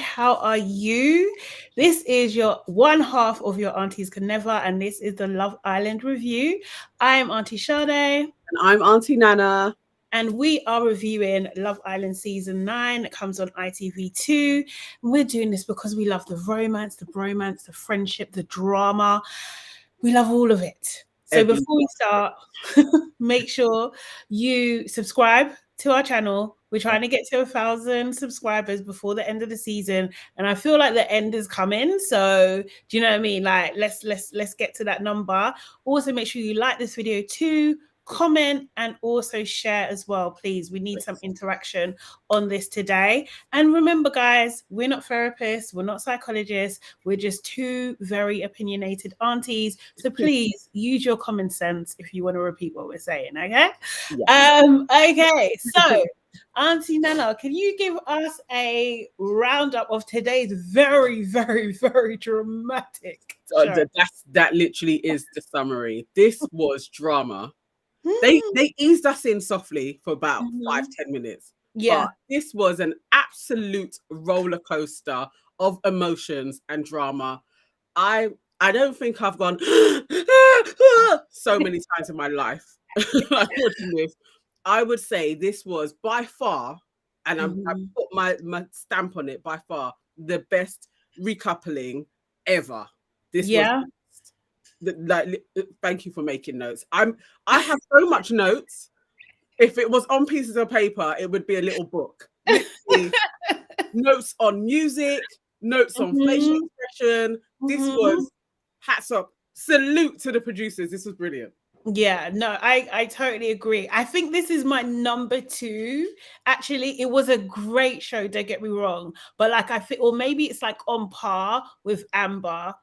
How are you? This is your one half of your Aunties Can Never, and this is the Love Island review. I am Auntie Sade. And I'm Auntie Nana. And we are reviewing Love Island Season 9. It comes on ITV2. And we're doing this because we love the romance, the bromance, the friendship, the drama. We love all of it. So before we start, make sure you subscribe to our channel. We're trying to get to 1,000 subscribers before the end of the season, and I feel like the end is coming. So do you know what I mean? Like, let's get to that number. Also, make sure you like this video too, comment, and also share as well, please. We need some interaction on this today. And remember, guys, we're not therapists, we're not psychologists, we're just two very opinionated aunties. So please use your common sense if you want to repeat what we're saying, okay? Yeah. Okay, so Auntie Nana, can you give us a roundup of today's very, very, very dramatic show? That literally is the summary. This was drama. They eased us in softly for about 5-10 minutes. Yeah. But this was an absolute roller coaster of emotions and drama. I don't think I've gone so many times in my life like watching this. I would say this was by far, and I put my stamp on it, by far the best recoupling ever. This was like, thank you for making notes. I have so much notes. If it was on pieces of paper, it would be a little book. Notes on music, notes on facial expression. This was hats up. Salute to the producers. This was brilliant. Yeah, no, I totally agree. I think this is my number 2. Actually, it was a great show, don't get me wrong. But like I feel, or maybe it's like on par with Amber.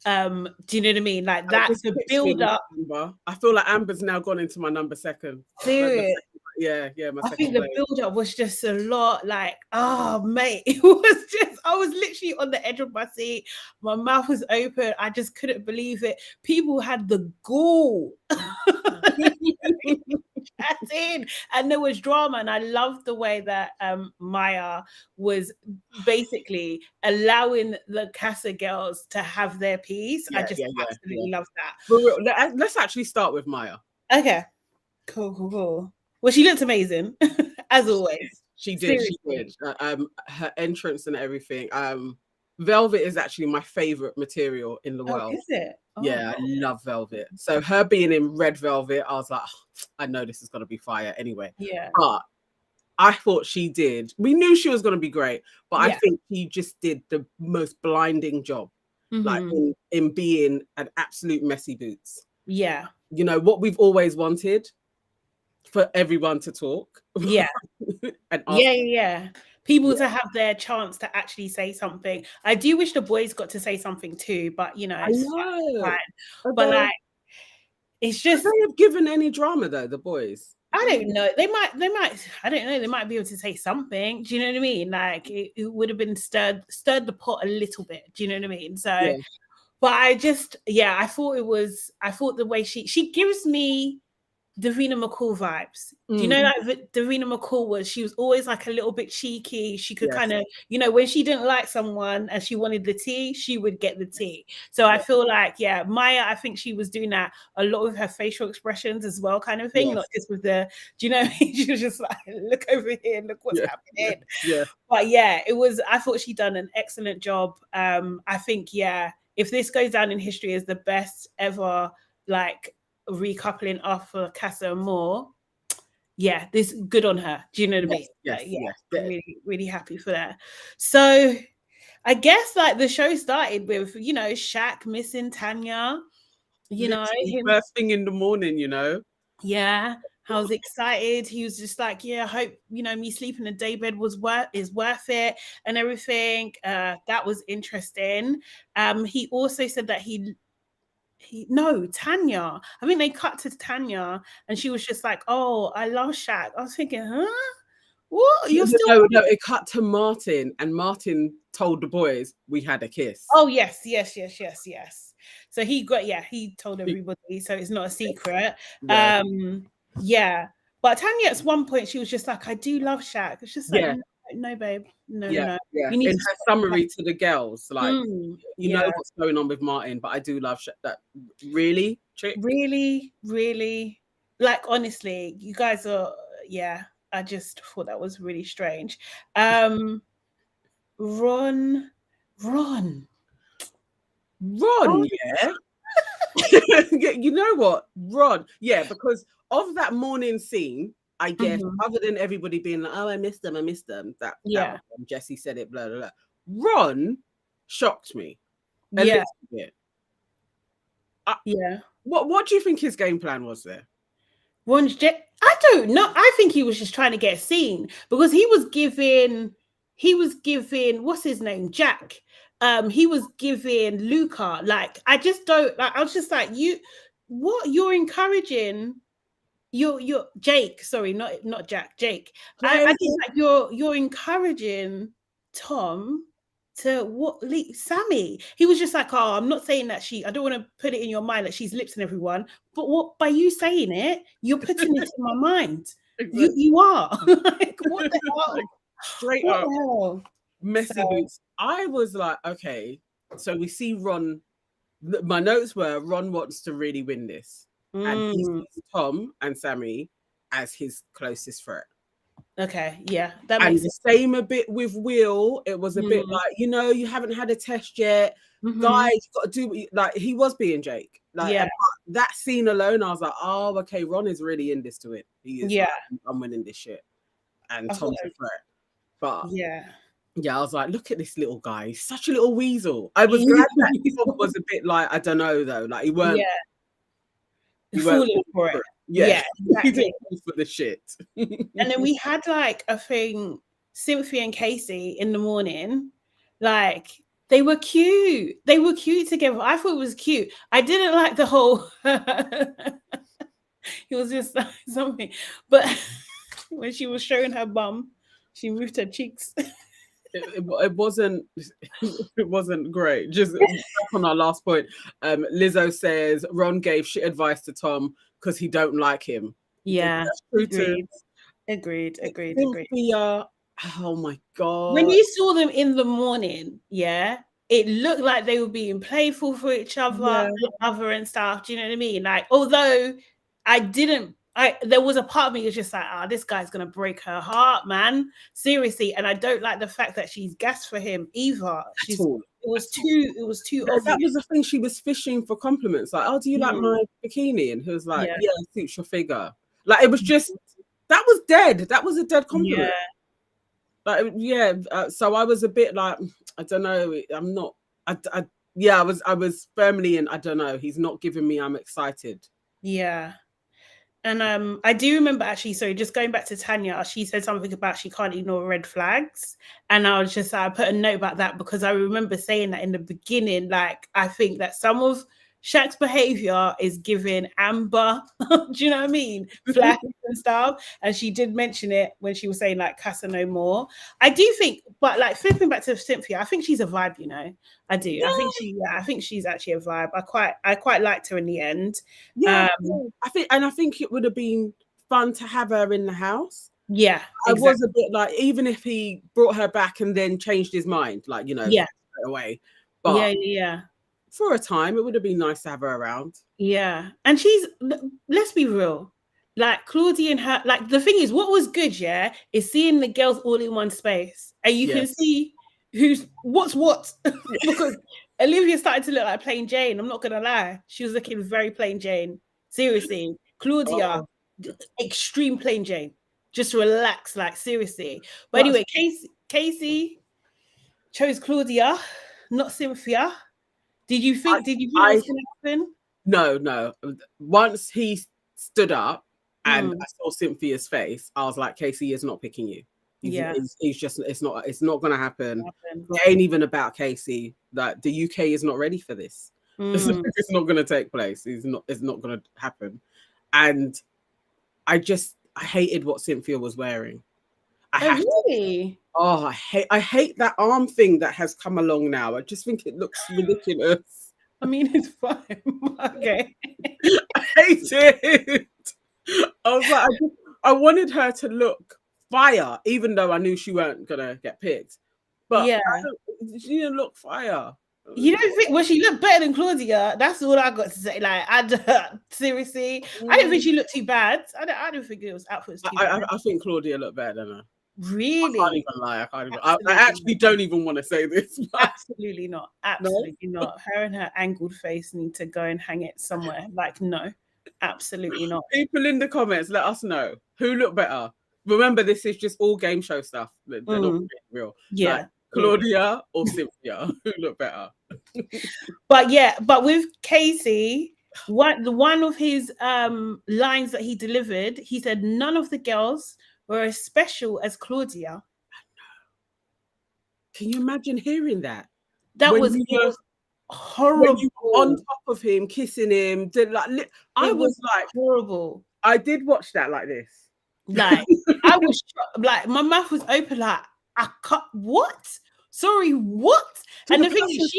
Do you know what I mean? Like that's the build up. I feel like Amber's now gone into my number 2. Serious. Yeah. I think the build up was just a lot. Like, oh mate, it was just. I was literally on the edge of my seat. My mouth was open. I just couldn't believe it. People had the gall. And there was drama, and I loved the way that Maya was basically allowing the Casa girls to have their piece. I just absolutely love that. Let's actually start with Maya. Okay, cool. Well, she looked amazing as always. She did. Her entrance and everything. Velvet is actually my favorite material in the world. Is it? Oh, yeah, I love velvet. So her being in red velvet, I was like, I know this is going to be fire anyway. Yeah. But I thought she did. We knew she was going to be great, but I think she just did the most blinding job, like in being an absolute messy boots. Yeah. You know, what we've always wanted for everyone to talk. Yeah. And yeah. People to have their chance to actually say something. I do wish the boys got to say something too, but you know, it's fine. But like, it's just. Have they have given any drama though, the boys? I don't know. They might. I don't know. They might be able to say something. Do you know what I mean? Like it would have been stirred the pot a little bit. Do you know what I mean? So, but I just, I thought the way she gives me Davina McCall vibes. Do you know like Davina McCall she was always like a little bit cheeky. She could kind of, you know, when she didn't like someone and she wanted the tea, she would get the tea. So I feel like, Maya, I think she was doing that a lot with her facial expressions as well, kind of thing, not just with the, do you know, she was just like, look over here, look what's happening. Yeah. But I thought she'd done an excellent job. I think, if this goes down in history as the best ever, like, recoupling after Casa and more, this good on her. Do you know what I mean? Yes. I'm really, really happy for that. So I guess like the show started with, you know, Shaq missing Tanya, you know, first thing in the morning, you know. Yeah, I was excited. He was just like, I hope, you know, me sleeping in daybed is worth it and everything. That was interesting. He also said that Tanya. I think they cut to Tanya and she was just like, oh, I love Shaq. I was thinking, huh? What? You're still No, it cut to Martin, and Martin told the boys we had a kiss. Oh, yes. So he told everybody, so it's not a secret. But Tanya at one point she was just like, I do love Shaq. It's just like, No, babe. No, Yeah, no. yeah. You need In to her stop summary to the girls, like, you know yeah. what's going on with Martin, but I do love that. Really, chick? Really, really, like, honestly, you guys are, yeah, I just thought that was really strange. Ron, Ron. Ron, Oh, yeah. Yeah, you know what? Ron, yeah, because of that morning scene, I guess, mhm, other than everybody being like, oh, I missed them, that yeah, was when Jesse said it, blah, blah, blah. Ron shocked me a yeah, little bit. I, yeah. what do you think his game plan was there? I don't know. I think he was just trying to get a scene because he was giving, what's his name? Jack. He was giving Luca, like, I just don't like, I was just like, you're encouraging you're Jake, sorry, not Jack, Jake. I Jake. think like you're encouraging Tom to Sammy. He was just like, oh, I'm not saying that I don't want to put it in your mind that she's lipsing everyone, but what by you saying it, you're putting it in my mind. You are. Like, what the hell? Like, straight What up the hell? messy So, boots. I was like, okay, so we see Ron. My notes were Ron wants to really win this, and he sees Tom and Sammy as his closest threat. okay, yeah, that And makes the sense. same a bit with Will. It was a bit like, you haven't had a test yet, guys. You got to do like he was being Jake. Like, Yeah, that scene alone, I was like, oh, okay, Ron is really in this to it. He is. yeah. Like, I'm winning this shit, and I thought, Tom's a threat. But yeah. yeah, I was like, look at this little guy. He's such a little weasel. I was glad that Tom was a bit like, I don't know though. Like he weren't falling for it. Yeah. Yeah, He exactly. didn't fall for the shit. And then we had like a thing, Cynthia and Casey in the morning, like they were cute. They were cute together. I thought it was cute. I didn't like the whole it was just like something. But when she was showing her bum, she moved her cheeks. It wasn't great. Just back on our last point, Lizzo says Ron gave shit advice to Tom because he don't like him. Yeah, That's true too. agreed. Cynthia, oh my god. When you saw them in the morning, yeah, it looked like they were being playful for each other, and stuff. Do you know what I mean? Like, although there was a part of me that's just like, this guy's gonna break her heart, man. Seriously. And I don't like the fact that she's gassed for him either. It was too obvious. That was the thing. She was fishing for compliments. Like, oh, do you like my bikini? And he was like, yeah, it suits your figure. Like, it was just, that was dead. That was a dead compliment. Like, yeah. So I was a bit like, I don't know. I'm not. I was firmly in. I don't know. He's not giving me. I'm excited. Yeah. And I do remember actually, sorry, just going back to Tanya, she said something about she can't ignore red flags. And I was just, I put a note about that because I remember saying that in the beginning, like, I think that some of Shaq's behavior is giving Amber, do you know what I mean? Flags and stuff. And she did mention it when she was saying like Casa no more. I do think, but like flipping back to Cynthia, I think she's a vibe, you know. I do. Yeah. I think she's actually a vibe. I quite liked her in the end. Yeah, I think it would have been fun to have her in the house. Yeah, exactly. I was a bit like, even if he brought her back and then changed his mind, like, straight away. But yeah. For a time, it would have been nice to have her around. Yeah. And let's be real. Like Claudia and her, like the thing is, what was good, is seeing the girls all in one space. And you can see what's what. Because Olivia started to look like plain Jane. I'm not gonna lie. She was looking very plain Jane. Seriously. Claudia, extreme plain Jane. Just relax, like seriously. But anyway, Casey chose Claudia, not Cynthia. Did you think it was going to happen? No. Once he stood up and I saw Cynthia's face, I was like, Casey is not picking you. He's just, it's not going to happen. It ain't even about Casey. Like, the UK is not ready for this. It's not going to take place. It's not going to happen. And I hated what Cynthia was wearing. Really? I hate that arm thing that has come along now. I just think it looks ridiculous. I mean, it's fine. Okay. I hate it. I was like, I wanted her to look fire, even though I knew she weren't gonna get picked. But Yeah. She didn't look fire. You don't think? Well, she looked better than Claudia. That's all I got to say. Like, seriously, I didn't think she looked too bad. I don't think it was outfits too bad. I think Claudia looked better than her. Really? I can't even lie. I actually don't even want to say this. Absolutely not. Absolutely not. Her and her angled face need to go and hang it somewhere. Like, no, absolutely not. People in the comments, let us know who looked better. Remember, this is just all game show stuff. They're not real. Yeah. Like, Claudia or Cynthia, who looked better? But with Casey, one of his lines that he delivered, he said, "None of the girls were as special as Claudia." Can you imagine hearing that? It was horrible. When you were on top of him, kissing him, I was like horrible. I did watch that like this. Like I was like my mouth was open. Like I cut what? Sorry, what? And the thing is,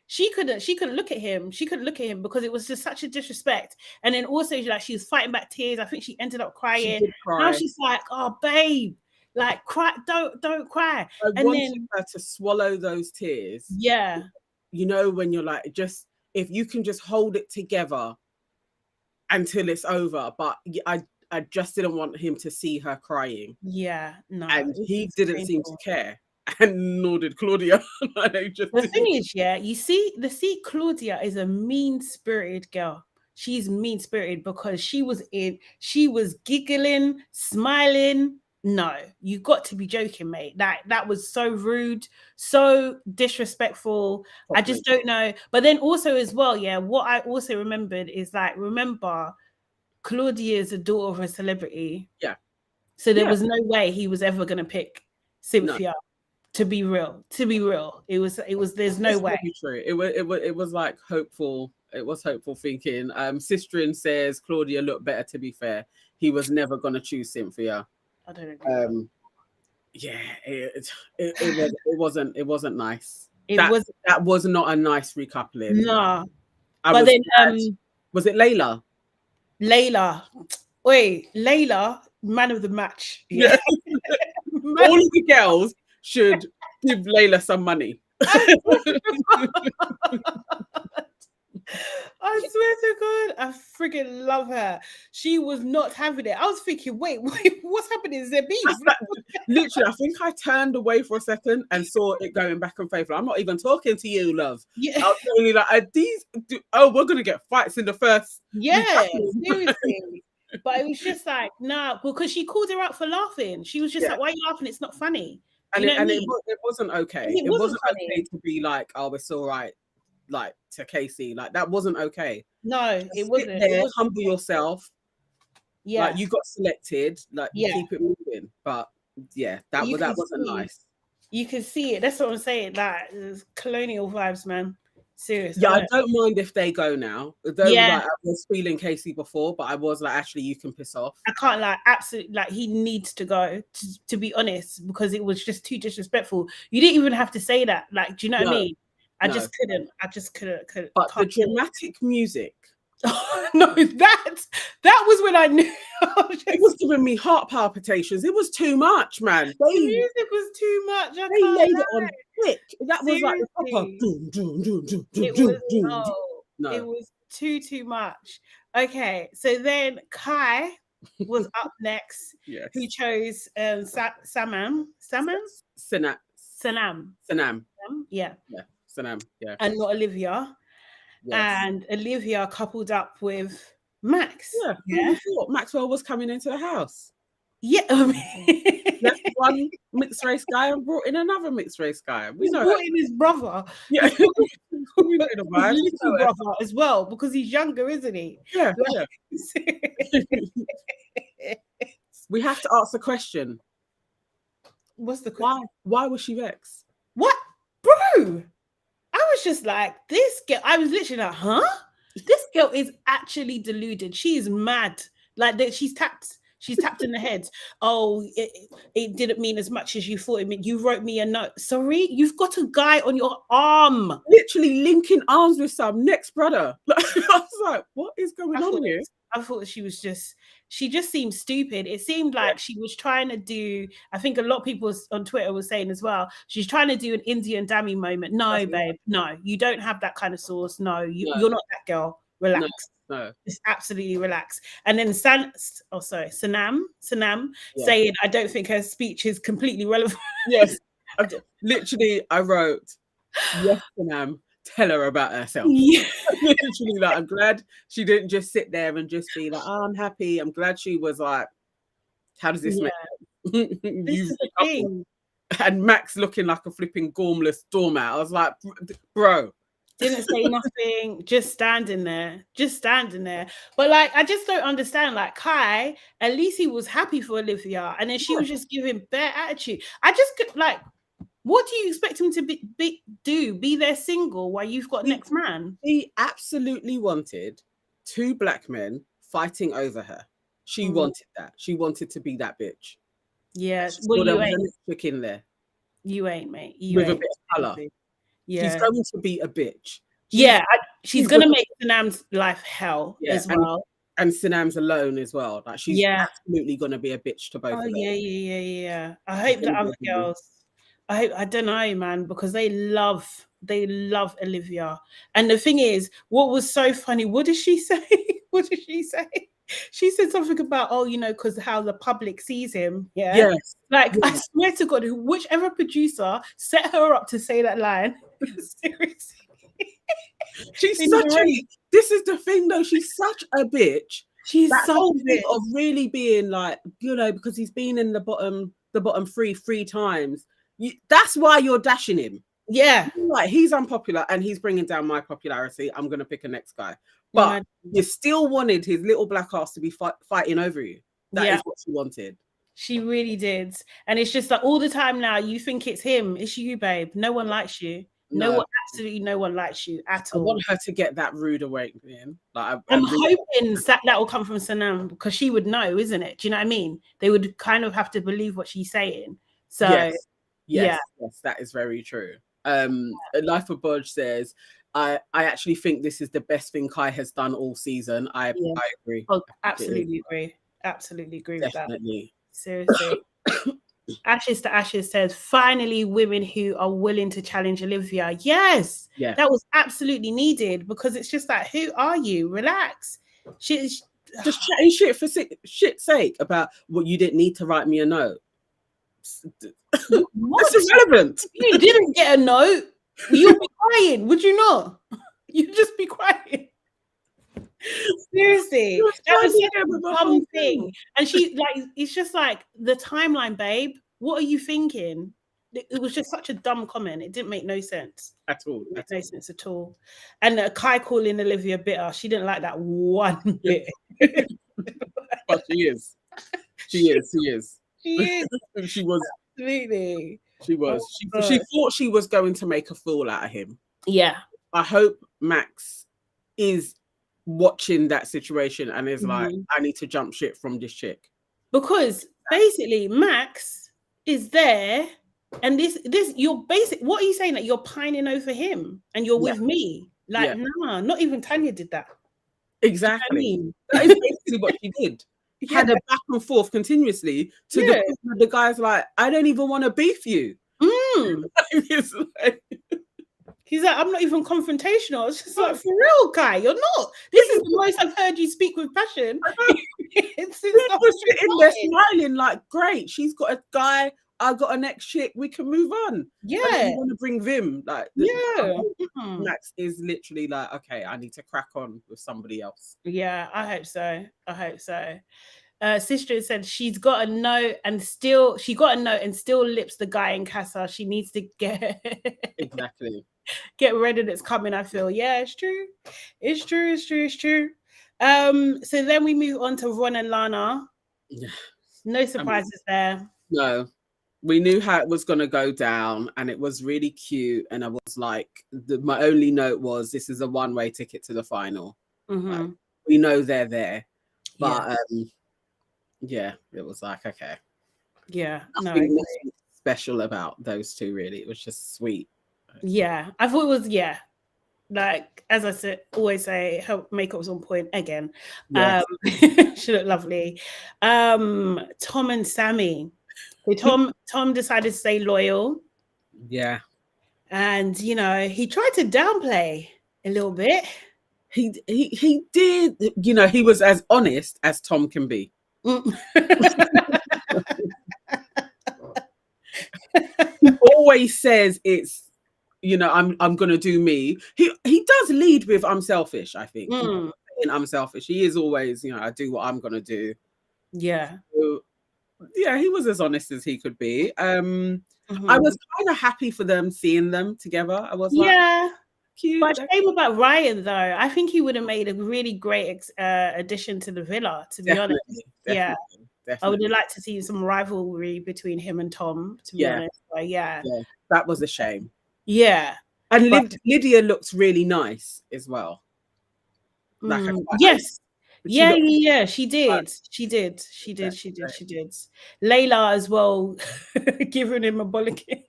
she couldn't look at him. She couldn't look at him because it was just such a disrespect. And then also, like, she was fighting back tears. I think she ended up crying. She did cry. Now she's like, "Oh, babe, like, cry, don't cry." I wanted her to swallow those tears. Yeah. You know, when you're like, just if you can just hold it together until it's over. But I just didn't want him to see her crying. Yeah, no. And he didn't seem to care. And nor did Claudia. The thing is, you see, Claudia is a mean-spirited girl. She's mean-spirited because she was giggling, smiling. No, you got to be joking, mate. That was so rude, so disrespectful. I just don't know. But then also as well, what I also remembered is, like, remember, Claudia is the daughter of a celebrity. Yeah. So there was no way he was ever going to pick Cynthia. No. To be real, it was. There's no way. True. It was like hopeful. It was hopeful thinking. Sistrin says Claudia looked better. To be fair, he was never going to choose Cynthia. I don't agree. It wasn't nice. That was not a nice recoupling. No, but then was it Layla? Layla, man of the match. Yeah. All of the girls should give Layla some money. I swear to God, I freaking love her. She was not having it. I was thinking, wait, what's happening? Is there beef? Literally, I think I turned away for a second and saw it going back and forth. I'm not even talking to you, love. Yeah. I was only like, we're gonna get fights in the first. Yeah, seriously. But it was just like, nah, because she called her out for laughing. She was just like, "Why are you laughing? It's not funny." And it wasn't okay. It wasn't okay to be like, "Oh, it's all right," like to Casey. Like, that wasn't okay. No, it wasn't. Humble yourself. Yeah, like, you got selected. Like, keep it moving. But that wasn't nice. You can see it. That's what I'm saying. Like, colonial vibes, man. Seriously. Yeah, I don't mind if they go now. Though, like, I was feeling Casey before, but I was like, actually, you can piss off. I can't, like, absolutely, like, he needs to go, to be honest, because it was just too disrespectful. You didn't even have to say that. Like, do you know what I mean? I just couldn't. But the dramatic music. No, that was when I knew. It was giving me heart palpitations. It was too much, man. The music was too much. They laid it on quick. That was like the proper It was too much. Okay, so then Kai was up next. Yes. Who chose Sanam? Yeah. Sanam. Yeah. And not Olivia. Yes. And Olivia coupled up with Max. Yeah. Thought Maxwell was coming into the house. Yeah. Left one mixed race guy and brought in another mixed race guy. We know brought in his brother. Yeah. We know the vibe. His little brother as well, because he's younger, isn't he? Yeah. We have to ask the question. What's the question? Why was she vexed? What? Bro! I was just like, this girl, I was literally like, huh? This girl is actually deluded. She is mad. Like, she's tapped in the head. Oh, it didn't mean as much as you thought it meant. You wrote me a note. Sorry, you've got a guy on your arm. Literally linking arms with some next brother. I was like, what is going on here? I thought she just seemed stupid. It seemed like she was trying to do, I think a lot of people on Twitter were saying as well, she's trying to do an Indian Dami moment. No, babe, no, you don't have that kind of sauce. No, you're not that girl. Relax. No. Just absolutely relax. And then Sanam saying, I don't think her speech is completely relevant. Yes. Literally, I wrote, yes, Sanam, tell her about herself. Yeah. Literally, like, I'm glad she didn't just sit there and just be like, oh, I'm happy. I'm glad she was like, how does this make sense? This is the thing. And Max looking like a flipping gormless doormat. I was like, bro. Didn't say nothing, just standing there. But like, I just don't understand. Like, Kai, at least he was happy for Olivia, and then she was just giving bare attitude. I just could, like, what do you expect him to be there single while you've got next man? He absolutely wanted two black men fighting over her. She wanted that. She wanted to be that bitch. Yeah, well, you ain't in there. You ain't, mate. With a bit of colour. Yeah. She's going to be a bitch. She's going to make Sanam's life hell as well. And Sanam's alone as well. Like, she's absolutely going to be a bitch to both of them. Yeah. I hope the other girls, I don't know, man, because they love Olivia. And the thing is, what was so funny, what did she say? She said something about, because how the public sees him. Yeah. Yes. Like, I swear to God, whichever producer set her up to say that line. Seriously. This is the thing, though. She's such a bitch. She's so bitch of really being like, because he's been in the bottom three times. That's why you're dashing him. Yeah. Like, he's unpopular and he's bringing down my popularity. I'm going to pick a next guy. But you still wanted his little black ass to be fighting over you. That is what she wanted. She really did. And it's just like all the time now, you think it's him. It's you, babe. No one likes you. Absolutely no one likes you at all. I want her to get that rude awakening. Like, I'm hoping that will come from Sanam, because she would know, isn't it? Do you know what I mean? They would kind of have to believe what she's saying. So yes, that is very true. Life of Bodge says, I actually think this is the best thing Kai has done all season. I agree. Oh, absolutely agree with that. Definitely. Seriously. Ashes to Ashes says, finally women who are willing to challenge Olivia. Yes. Yeah. That was absolutely needed, because it's just like, who are you? Relax. She's just chatting shit for shit's sake about what you didn't need to write me a note. What? This is irrelevant. You didn't get a note. You'd be crying, would you not? You'd just be crying. Seriously, that was such a dumb thing. And she, like, it's just like the timeline, babe. What are you thinking? It was just such a dumb comment. It didn't make no sense at all. No sense at all. And Kai calling Olivia bitter. She didn't like that one bit. But she is. She is. She was. Absolutely. She was. She thought she was going to make a fool out of him. Yeah. I hope Max is watching that situation and is like, I need to jump ship from this chick. Because basically Max is there, and this you're what are you saying? That you're pining over him and you're with me? Like, nah, not even Tanya did that. Exactly. You know what I mean? That is basically what she did. Had a back and forth continuously to the point where the guy's like, I don't even want to beef you. He's like, I'm not even confrontational. It's just like, for real, Kai, you're not. This is the most I've heard you speak with passion. It's sitting there smiling like, great, she's got a guy, I got a next chick, we can move on. Yeah. You want to bring Vim. Like, Max is literally like, okay, I need to crack on with somebody else. Yeah, I hope so. Sister said she got a note and still lips the guy in casa. She needs to get get ready that's coming. I feel it's true. So then we move on to Ron and Lana. No surprises there. No, we knew how it was going to go down, and it was really cute. And I was like, my only note was, this is a one-way ticket to the final. Like, we know they're there, but it was like, okay, nothing special about those two, really. It was just sweet. I thought it was Like, as I said, always say, her makeup was on point again. Yes. She looked lovely. Tom and Sammy. So Tom decided to stay loyal. Yeah. And, you know, he tried to downplay a little bit. He did, you know, he was as honest as Tom can be. He always says it's, you know, I'm gonna do me. He does lead with I'm selfish, I think. I'm selfish. He is always, you know, I do what I'm gonna do. Yeah. So, yeah, he was as honest as he could be. I was kind of happy for them seeing them together. I was like, cute. But shame about Ryan, though. I think he would have made a really great addition to the villa, to be honest. Definitely. I would have liked to see some rivalry between him and Tom, to be honest. But yeah, that was a shame. Yeah. And Lydia looks really nice as well. Like yes. Yeah, she did. She did. Layla as well, giving him a bollocking.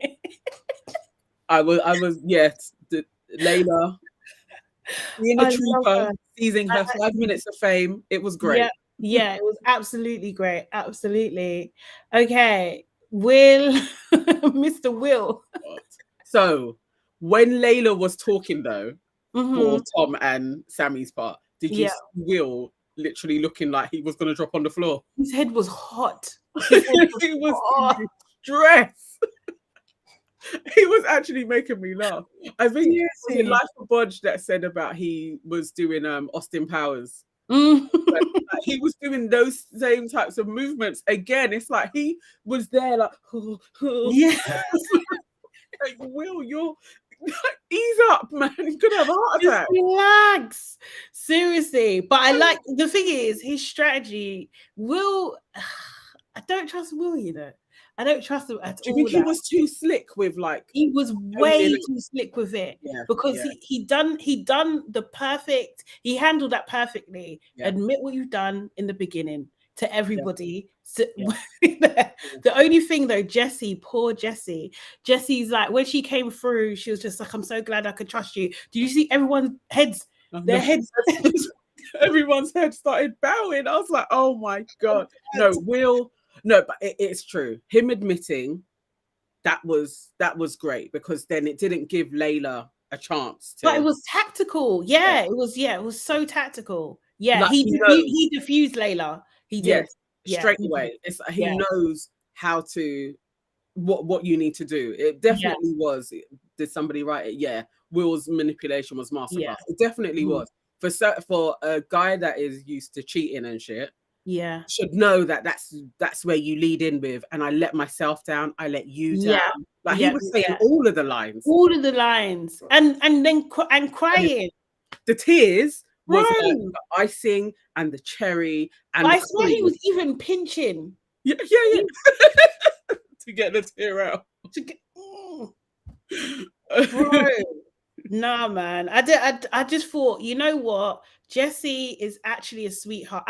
I was Layla being a trooper, seizing her 5 minutes of fame. It was great. Yeah, it was absolutely great. Absolutely. Okay. Mr. Will. So when Layla was talking though, for Tom and Sammy's part, did you see Will literally looking like he was going to drop on the floor? His head was hot. He was in distress. He was actually making me laugh. I think it was Life of Bodge that said about he was doing Austin Powers. He was doing those same types of movements again. It's like he was there like, like, Will, you're ease up, man. You're gonna have a heart attack. Just relax. Seriously. But I like, the thing is, his strategy, Will, I don't trust Will, you know. I don't trust him at all. Do you think he was too slick with like? He was way too slick with it because he handled that perfectly. Admit what you've done in the beginning to everybody. So, the only thing though, poor Jessie's like, when she came through, she was just like, I'm so glad I could trust you. Did you see everyone's heads? Their heads. Everyone's head started bowing. I was like, oh my God. No, Will. No, but it's true. Him admitting that was great because then it didn't give Layla a chance to. But it was tactical. Yeah, it was so tactical. Yeah, like, he diffused Layla. He did. Straight away. It's he knows how to what you need to do. It definitely was. Did somebody write it? Yeah. Will's manipulation was masterclass. It definitely was. For a guy that is used to cheating and shit. Yeah, should know that that's where you lead in with, and I let myself down, I let you down. Like he was saying all of the lines, and then crying. The tears was the icing and the cherry, and I swear he was even pinching. Yeah. To get the tear out. Bro. Nah, man. I just thought, you know what? Jessie is actually a sweetheart.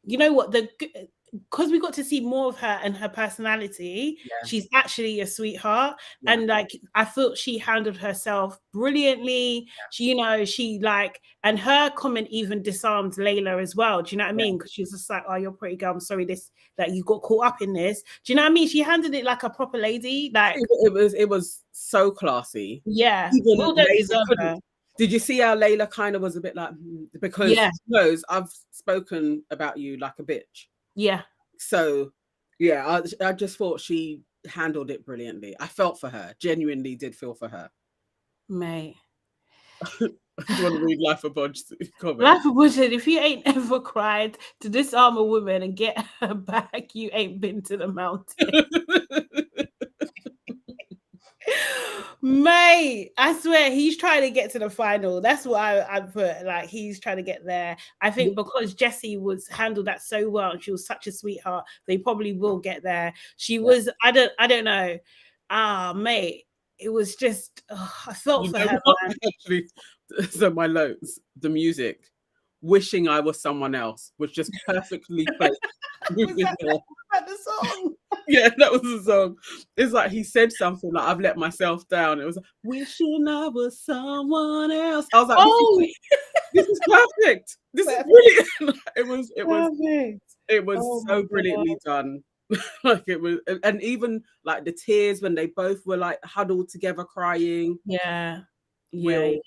You know what, because we got to see more of her and her personality, she's actually a sweetheart. And like, I thought she handled herself brilliantly. She and her comment even disarmed Layla as well. Do you know what I mean? Because she was just like, oh, you're a pretty girl, I'm sorry that you got caught up in this. Do you know what I mean? She handled it like a proper lady. Like it was so classy. Even Layla. Did you see how Layla kind of was a bit like, because she knows I've spoken about you like a bitch. Yeah. So, I just thought she handled it brilliantly. I felt for her. Genuinely did feel for her. Mate. Do you want to read Life of Bodge comment? Life of Bodge, if you ain't ever cried to disarm a woman and get her back, you ain't been to the mountain. Mate, I swear he's trying to get to the final. That's what I put. Like, he's trying to get there. I think because Jessie handled that so well and she was such a sweetheart, they probably will get there. She was, I don't know. Mate, it was just, I felt for her. Actually, so my notes, the music, Wishing I Was Someone Else, was just perfectly placed. The song. Yeah, that was the song. It's like he said something like, "I've let myself down." It was like, "Wishing I was someone else." I was like, Oh, this is perfect. This is perfect. brilliant." Perfect. It was Oh my so God. brilliantly done. Like it was, and even like the tears when they both were like huddled together crying. Yeah. Yeah. Will,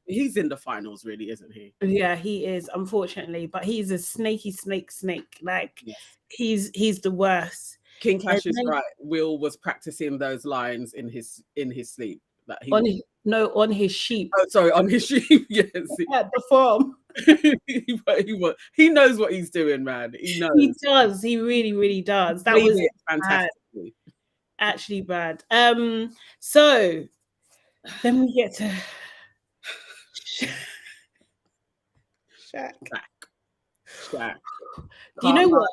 he's in the finals, really, isn't he? Yeah, he is, unfortunately, but he's a snaky snake. Like Yes. he's the worst. King And Cash is then right. Will was practicing those lines in his sleep. That he on his, no, on his sheep oh sorry, on his sheep. Yes. at the farm. He knows what he's doing, man. He knows. He does. He really, really does. That Played was it bad, fantastically. actually bad. So then we get to Shaq. Shaq. Do you know what?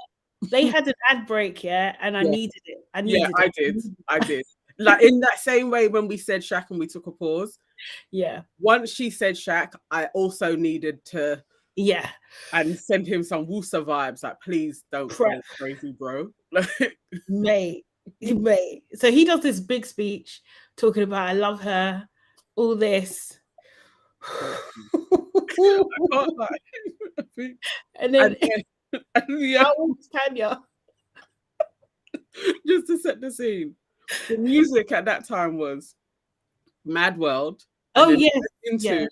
They had an ad break, and I Yeah. needed it. I did. Like in that same way when we said Shaq and we took a pause. Yeah. Once she said Shaq, I also needed to and send him some Woosa vibes. Like, please don't go crazy, bro. Mate. So he does this big speech talking about I love her, all this. I can't lie. And then yeah. Tanya. Just to set the scene. The music at that time was Mad World. Oh yes. Into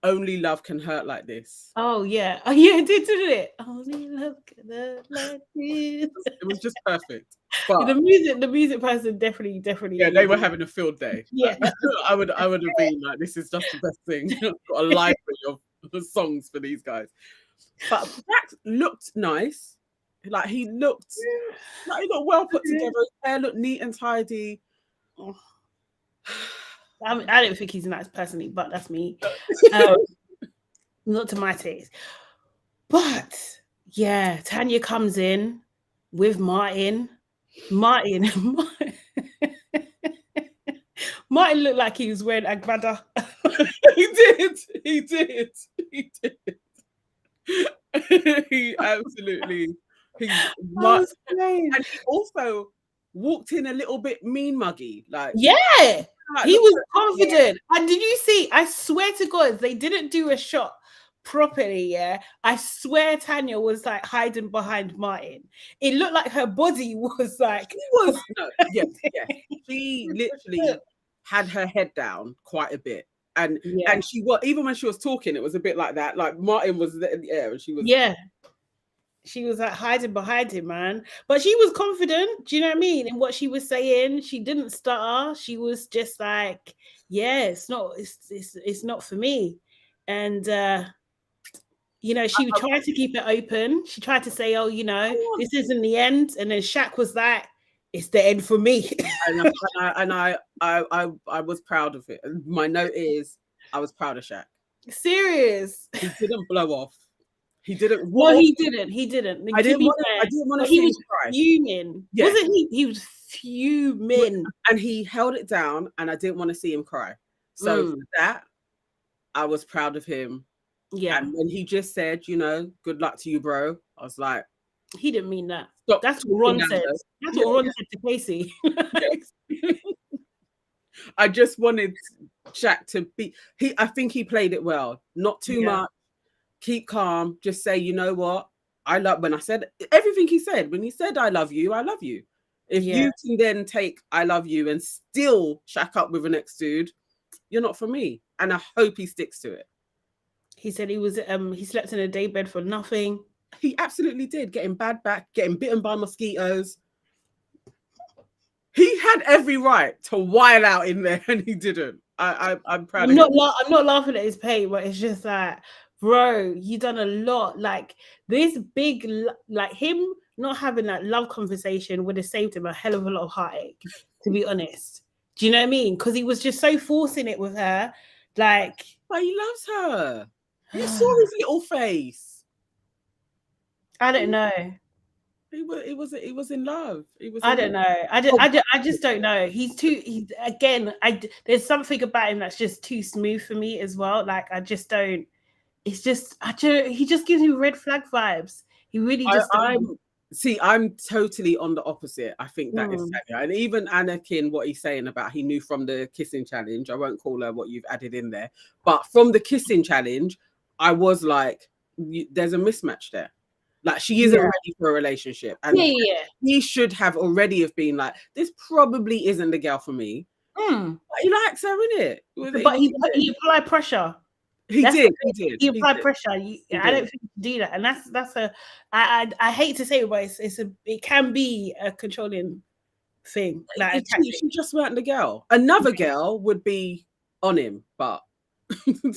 Only Love Can Hurt Like This. Oh yeah. Oh yeah, did it? Only love can hurt like this. It was just perfect. But the music person definitely. Yeah, they were having a field day. Yeah. I would have been like, this is just the best thing. Got a library of songs for these guys. But Jack looked nice. Like he looked well put together. His hair looked neat and tidy. I don't think he's nice personally, but that's me. Not to my taste. But yeah, Tanya comes in with Martin. Martin looked like he was wearing Agbada. He did. He absolutely. And he also walked in a little bit mean muggy. Like he was confident. And did you see? I swear to God, they didn't do a shot properly. I swear Tanya was like hiding behind Martin. It looked like her body was like she literally had her head down quite a bit. And she was, even when she was talking, it was a bit like that. Like Martin was there in the air and she was she was like hiding behind him, man. But she was confident, do you know what I mean? In what she was saying. She didn't stutter. She was just like, it's not for me. And she tried to keep it open. She tried to say, this isn't the end. And then Shaq was like, it's the end for me. and I was proud of it. My note is, I was proud of Shaq. Serious. He didn't blow off. He didn't. No, he didn't. I didn't want to see him cry. Fuming. Yeah. Wasn't he? He was fuming. And he held it down, and I didn't want to see him cry. So for that, I was proud of him. Yeah. And when he just said, good luck to you, bro, I was like, he didn't mean that. That's what Ron said. That's what Ron said to Casey. I just wanted Shaq to be. I think he played it well. Not too much. Keep calm. Just say, you know what? When I said everything he said, when he said, I love you, I love you. If you can then take I love you and still shack up with the next dude, you're not for me. And I hope he sticks to it. He said he slept in a daybed for nothing. He absolutely did. Getting bad back, getting bitten by mosquitoes. He had every right to wild out in there and he didn't. I'm proud of him. I'm not laughing at his pain, but it's just like, bro, you done a lot. Like this big, like him not having that love conversation would have saved him a hell of a lot of heartache, to be honest. Do you know what I mean? Because he was just so forcing it with her. Like, but he loves her. You saw his little face. I don't know. He was in love. I don't know. I just don't know. There's something about him that's just too smooth for me as well. Like I just don't. He just gives me red flag vibes. He really just. See, I'm totally on the opposite. I think that is Mm. Tanya. And even Anakin, what he's saying about he knew from the kissing challenge, I won't call her what you've added in there, but from the kissing challenge, I was like, there's a mismatch there. Like, she isn't Yeah. ready for a relationship. And Yeah. he should have already have been like, this probably isn't the girl for me. Mm. But he likes her, innit? But he applied pressure. He That's did, the thing. He applied did. pressure. I don't think you do that, and that's a. I hate to say it, but it can be a controlling thing. Like She just weren't the girl. Another girl would be on him, but she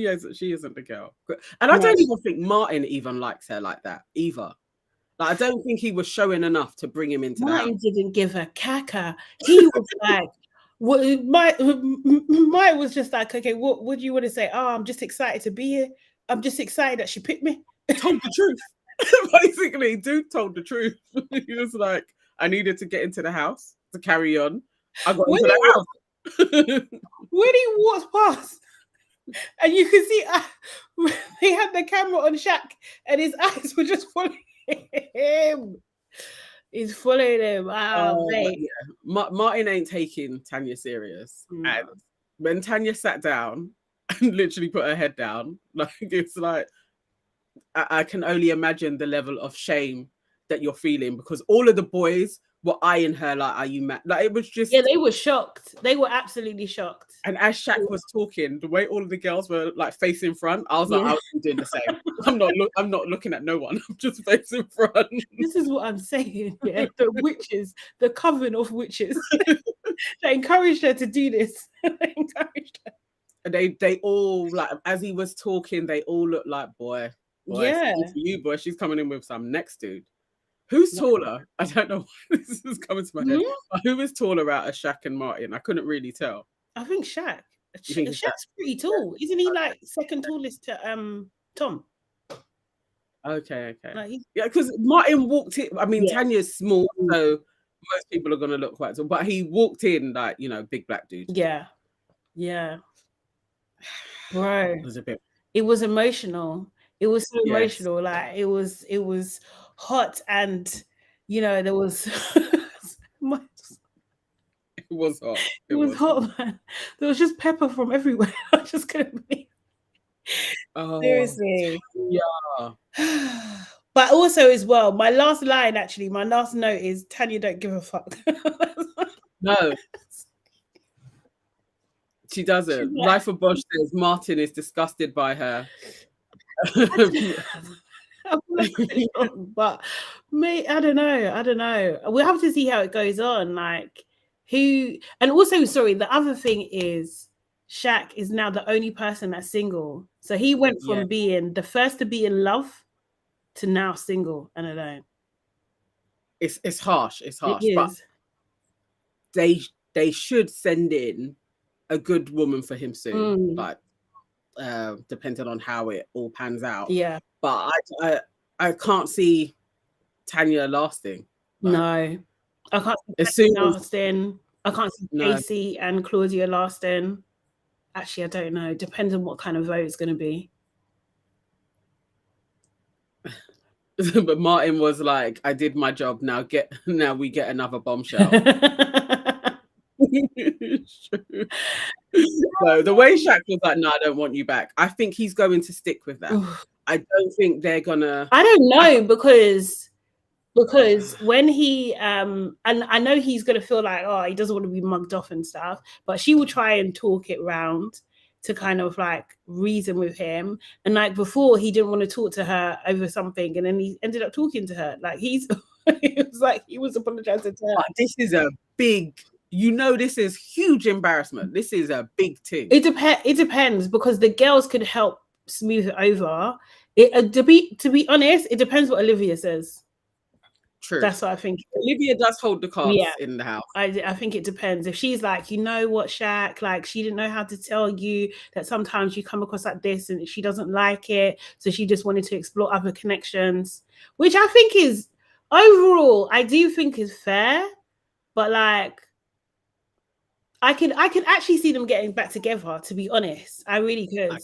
isn't the girl. And I don't even think Martin even likes her like that either. Like, I don't think he was showing enough to bring him into Martin that. didn't give a caca. He was like, what my was just like, okay, what do you want to say? Oh, I'm just excited to be here. I'm just excited that she picked me. Told the truth. Basically, dude told the truth. He was like, I needed to get into the house to carry on. I got into the house. When he walked past, and you could see he had the camera on Shaq, and his eyes were just following him. He's following him. Yeah. Martin ain't taking Tanya serious. No. And when Tanya sat down and literally put her head down, like, it's like, I can only imagine the level of shame that you're feeling, because all of the boys were eyeing her like, are you mad? Like, it was just, yeah, they were shocked. They were absolutely shocked. And as Shaq was talking, the way all of the girls were like facing front, I was like, I was doing the same. I'm not looking at no one. I'm just facing front. This is what I'm saying. Yeah, the witches, the coven of witches, they encouraged her to do this. They encouraged her. And they all, like, as he was talking, they all looked like, boy, yeah, for you, boy, she's coming in with some next dude. Who's taller? I don't know why this is coming to my head. But who is taller out of Shaq and Martin? I couldn't really tell. I think Shaq. Shaq's pretty tall, isn't he? Like second tallest to Tom. Okay. Like, yeah, because Martin walked in. I mean, yeah. Tanya's small, so most people are gonna look quite tall. But he walked in like, big black dude. Yeah. Bro, it was emotional. It was so emotional. Like it was hot, and there was it was hot. It was hot, man. There was just pepper from everywhere. I just couldn't believe. Seriously. Yeah. But also as well, my last note is Tanya don't give a fuck. No. She doesn't. Life of Bosch says Martin is disgusted by her. But I don't know. We'll have to see how it goes on. Like and also, sorry, the other thing is Shaq is now the only person that's single. So he went from being the first to be in love to now single and alone. It's harsh. It's harsh. It but is. they should send in a good woman for him soon. Like, depending on how it all pans out. Yeah. But I can't see Tanya lasting. Like, no. I can't see Tanya lasting. I can't see Casey and Claudia lasting. Actually, I don't know. Depends on what kind of vote it's going to be. But Martin was like, I did my job. Now we get another bombshell. So the way Shaq was like, no, I don't want you back. I think he's going to stick with that. I don't think they're gonna. I don't know because when he and I know he's gonna feel like, oh, he doesn't want to be mugged off and stuff, but she will try and talk it round to kind of like reason with him. And like before, he didn't want to talk to her over something, and then he ended up talking to her. Like it was like he was apologizing to her. But this is a big. This is huge embarrassment. This is a big thing. It depends because the girls could help smooth it over. To be honest, it depends what Olivia says. True. That's what I think. Olivia does hold the cards in the house. I think it depends. If she's like, you know what, Shaq, like she didn't know how to tell you that sometimes you come across like this and she doesn't like it. So she just wanted to explore other connections, which I think is overall, I do think is fair. But like, I could actually see them getting back together, to be honest. I really could. I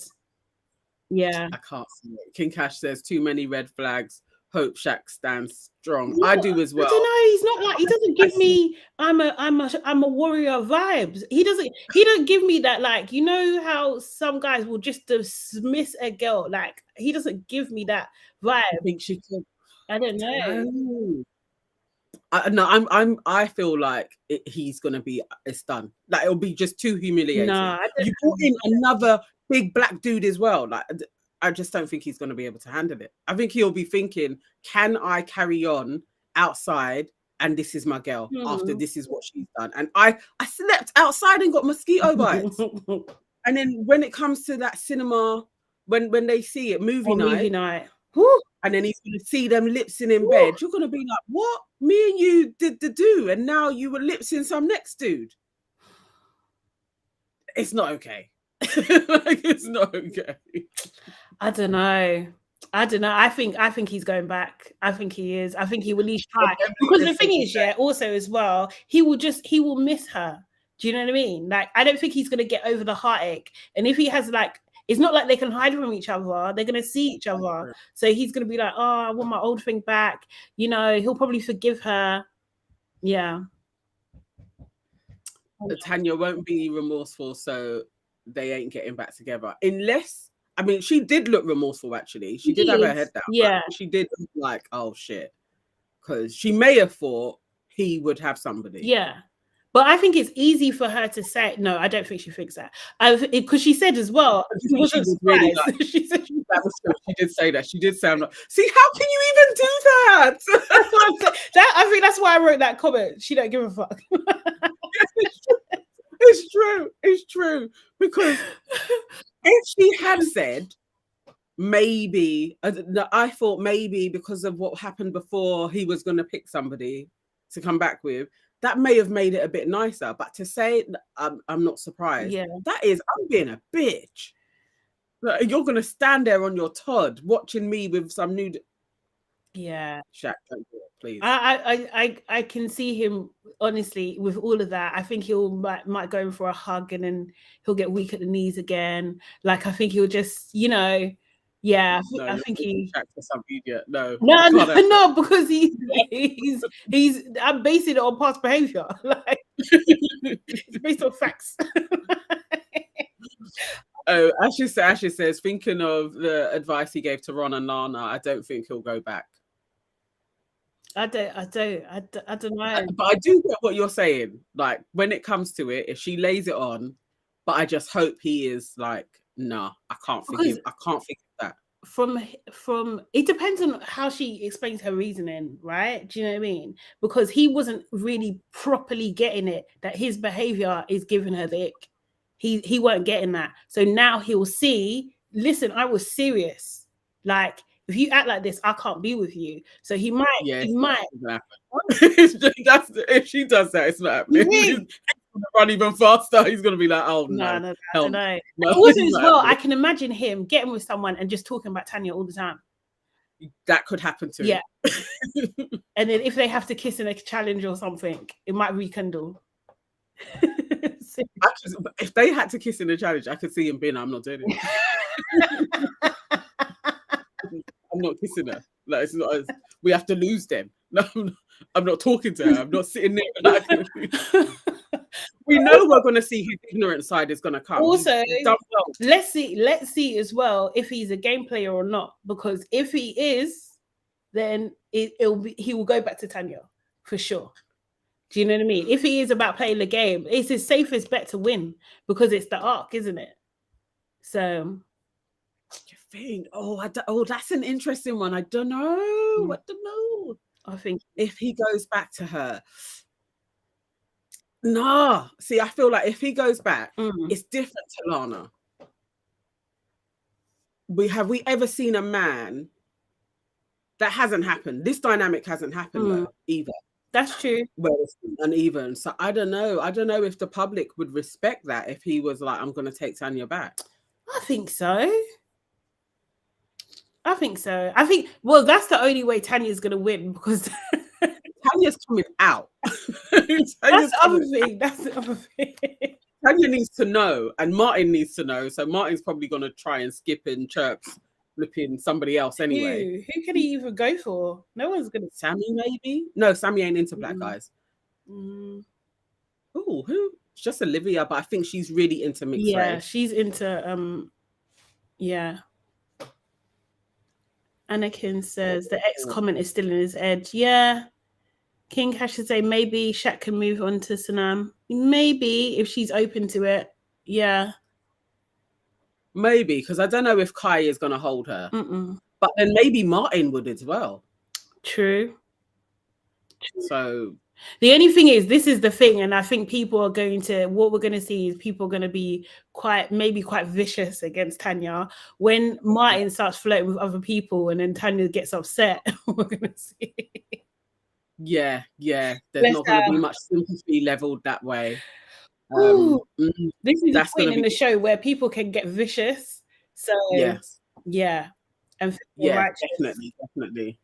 can't see it. King Cash says too many red flags. hope Shaq stands strong. I do as well. I don't know. He's not like, he doesn't give me I'm a warrior vibes. He don't give me that, like, you know how some guys will just dismiss a girl. Like, he doesn't give me that vibe. I think she could. I don't know. I feel like he's gonna be, it's done. Like, it'll be just too humiliating. No, You brought in another big black dude as well. Like, I just don't think he's gonna be able to handle it. I think he'll be thinking, can I carry on outside? And this is my girl after this is what she's done. And I slept outside and got mosquito bites. And then when it comes to that cinema, when they see it, movie night. Woo. And then he's going to see them lipsing in bed. You're going to be like, what? Me and you did the do, and now you were lipsing some next dude. It's not okay. Like, it's not okay. I don't know. I think he's going back. I think he is. I think he will at least try. Because the thing is, also as well, he will miss her. Do you know what I mean? Like, I don't think he's going to get over the heartache. And if he has, like, it's not like they can hide from each other. They're going to see each other. So he's going to be like, oh, I want my old thing back. You know, he'll probably forgive her. Yeah. Tanya won't be remorseful, so they ain't getting back together. Unless, I mean, she did look remorseful, actually. She did have her head down. Yeah. She did look like, oh, shit. Because she may have thought he would have somebody. Yeah. But I think it's easy for her to say, no, I don't think she thinks that. Because she said as well, she wasn't surprised. Really she said that was true. She did say that. She did sound like, see, how can you even do that? I think that's why I wrote that comment. She don't give a fuck. It's true. It's true. Because if she had said, maybe, I thought maybe because of what happened before, he was going to pick somebody to come back with, that may have made it a bit nicer. But to say I'm not surprised, that is, I'm being a bitch. You're going to stand there on your Todd watching me with some nude. Yeah. Shaq, don't do it, please. I can see him, honestly, with all of that. I think he'll might go in for a hug, and then he'll get weak at the knees again. Like, I think he'll just, you know, yeah. I think he. Shaq for some idiot. No, because he's. I'm basing it on past behavior. Like, it's based on facts. Oh, Ashley says, thinking of the advice he gave to Ron and Lana, I don't think he'll go back. I don't know. But I do get what you're saying. Like, when it comes to it, if she lays it on, but I just hope he is like, nah, I can't forgive that. From it depends on how she explains her reasoning, right? Do you know what I mean? Because he wasn't really properly getting it, that his behavior is giving her the ick. He weren't getting that. So now he'll see, listen, I was serious. Like, if you act like this, I can't be with you. So he might. If she does that, it's not happening. He's going to run even faster. He's going to be like, oh, no. No. Also, as well, I can imagine him getting with someone and just talking about Tanya all the time. That could happen too. Yeah. And then if they have to kiss in a challenge or something, it might rekindle. If they had to kiss in a challenge, I could see him being, I'm not doing it. I'm not kissing her. Like, it's not. We have to lose them. No, I'm not talking to her. I'm not sitting there. Like, we know we're going to see his ignorant side is going to come. Also, let's see as well if he's a game player or not. Because if he is, then he will go back to Tanya for sure. Do you know what I mean? If he is about playing the game, it's his safest bet to win because it's the arc, isn't it? So, you think? Oh, that's an interesting one. I don't know. I think if he goes back to her, nah. See, I feel like if he goes back, it's different to Lana. Have we ever seen a man that hasn't happened? This dynamic hasn't happened though, either. That's true. Where it's uneven. So I don't know. I don't know if the public would respect that if he was like, I'm going to take Tanya back. I think so. I think, well, that's the only way Tanya's going to win because Tanya's coming out. That's the other thing. Tanya needs to know and Martin needs to know. So Martin's probably going to try and skip and chirps flipping somebody else anyway. Who can he even go for? No one's gonna. Sammy, maybe? No, Sammy ain't into black Mm. guys. Mm. Oh, who? It's just Olivia, but I think she's really into mixed Yeah, race. she's into yeah. Anakin says the X comment is still in his head. Yeah. King Cash should say maybe Shaq can move on to Sanam. Maybe if she's open to it. Yeah. Maybe, because I don't know if Kai is going to hold her. Mm-mm. But then maybe Martin would as well. True. So the only thing is, this is the thing, and I think people are going to, what we're going to see is people are going to be quite vicious against Tanya when Martin starts flirting with other people, and then Tanya gets upset. We're going to see. Yeah. There's not going to be much sympathy leveled that way. This is a point in the show where people can get vicious. So yes, yeah, and yeah, definitely.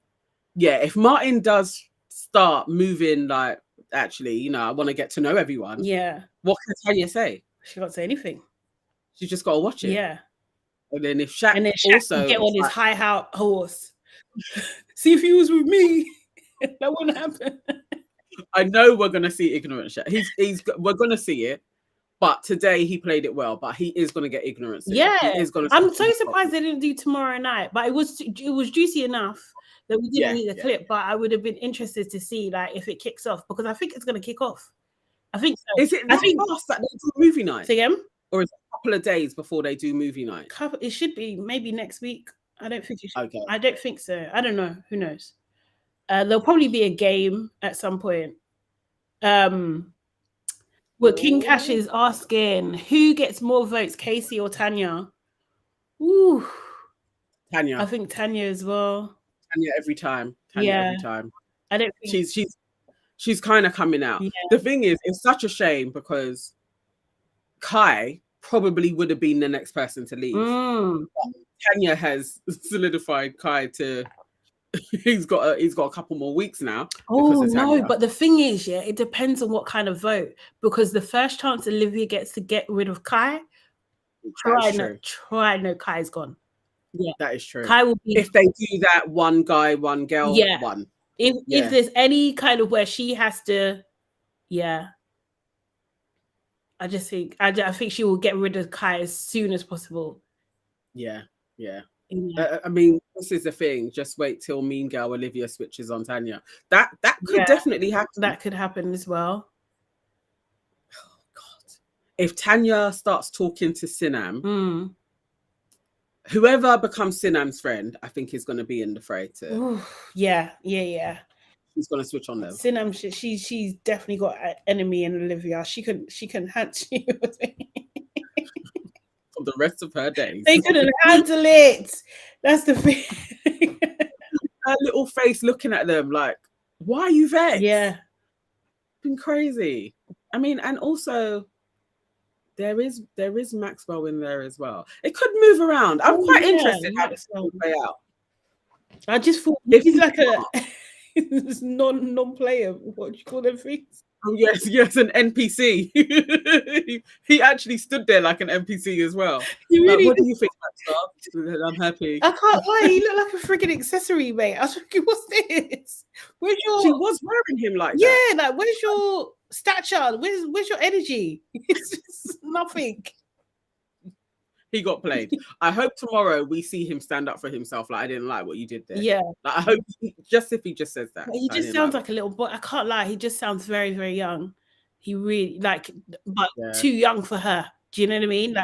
Yeah, if Martin does start moving, like, actually, you know, I want to get to know everyone. Yeah, what can Tanya say? She can't say anything. She's just got to watch it. Yeah, and then if Shaq, also get on his high horse, see if he was with me, that wouldn't happen. I know we're gonna see ignorant Shaq. We're gonna see it. But today he played it well. But he is going to get ignorance. Yeah, he is going to. I'm so surprised they didn't do tomorrow night. But it was juicy enough that we didn't need a clip. But I would have been interested to see like if it kicks off, because I think it's going to kick off. I think so. Is it fast that they do movie night? Say again? Or is it a couple of days before they do movie night? It should be maybe next week. I don't think it should. Okay. I don't think so. I don't know. Who knows? There'll probably be a game at some point. Well, King Cash is asking who gets more votes, Casey or Tanya? Ooh, Tanya. I think Tanya as well. Tanya every time. Every time. I don't think she's kind of coming out. Yeah. The thing is, it's such a shame because Kai probably would have been the next person to leave. Tanya has solidified Kai to. He's got a couple more weeks now. Oh no, but the thing is, yeah, it depends on what kind of vote, because the first chance Olivia gets to get rid of Kai, try no, Kai's gone. Yeah, that is true. Kai will be, if they do that one guy, one girl, one. If there's any kind of where she has to, I just think I think she will get rid of Kai as soon as possible. Yeah. I mean, this is the thing. Just wait till Mean Girl Olivia switches on Tanya. That could definitely happen. That could happen as well. Oh God! If Tanya starts talking to Sinam, whoever becomes Sinam's friend, I think is going to be in the fray too. Ooh, yeah. She's going to switch on them. Sinam, she's definitely got an enemy in Olivia. She can hunt you. For the rest of her days. They couldn't handle it. That's the thing. Her little face looking at them like, why are you vexed? Yeah. Been crazy. I mean, and also there is Maxwell in there as well. It could move around. I'm quite interested how this will play out. I just thought he's like a non-player. What do you call them things? Oh, yes, an NPC. he actually stood there like an NPC as well. Really what do you think, Maxwell? I'm happy. I can't lie. He looked like a freaking accessory, mate. I was thinking, what's this? She was wearing him like that. Yeah, like where's your stature? Where's your energy? It's just nothing. He got played. I hope tomorrow we see him stand up for himself. Like, I didn't like what you did there. Yeah. Like, I hope if he just says that. He just sounds like a little boy. I can't lie. He just sounds very, very young. He really but too young for her. Do you know what I mean?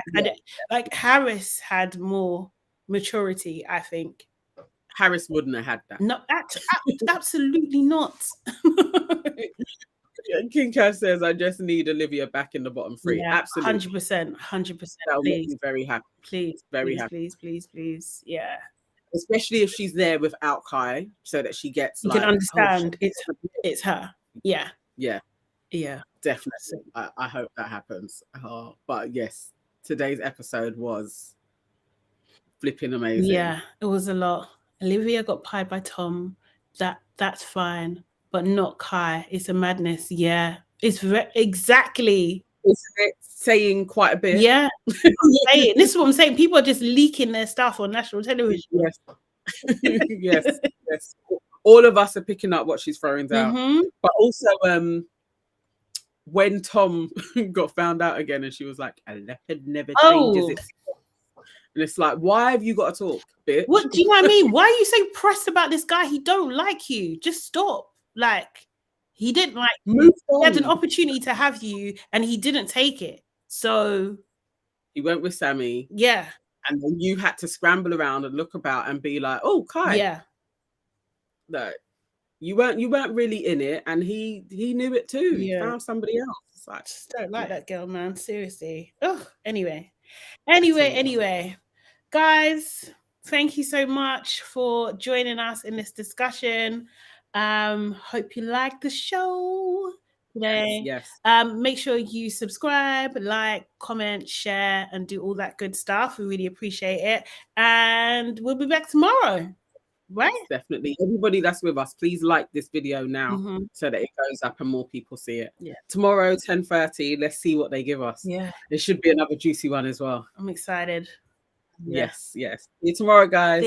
Like Harris had more maturity, I think. Harris wouldn't have had that. No, absolutely not. King Cash says, I just need Olivia back in the bottom three. Yeah, absolutely. 100%. That'll make me very happy. Please. Yeah. Especially if she's there without Kai, so that she gets you can understand it's her. Yeah. Definitely. I hope that happens. But yes, today's episode was flipping amazing. Yeah, it was a lot. Olivia got pied by Tom. That's fine. But not Kai. It's a madness. Yeah. It's exactly. Isn't it saying quite a bit? Yeah. This is what I'm saying. People are just leaking their stuff on national television. Yes. Yes. Yes. All of us are picking up what she's throwing down. Mm-hmm. But also, when Tom got found out again, and she was like, "A leopard never changes its." And it's like, why have you got to talk, bitch? What do you know what I mean? Why are you so pressed about this guy? He don't like you. Just stop. Like, he didn't like you. He had an opportunity to have you, and he didn't take it. So he went with Sammy. Yeah. And then you had to scramble around and look about and be like, "Oh, Kai." Yeah. No, you weren't really in it, and he knew it too. Yeah. He found somebody else. It's like, just don't like that girl, man. Seriously. Oh, anyway, guys, thank you so much for joining us in this discussion. Hope you like the show today. Yes. Make sure you subscribe, like, comment, share, and do all that good stuff. We really appreciate it. And we'll be back tomorrow. Right? Definitely. Everybody that's with us, please like this video now so that it goes up and more people see it. Yeah. Tomorrow, 10:30. Let's see what they give us. Yeah. It should be another juicy one as well. I'm excited. Yes. See you tomorrow, guys.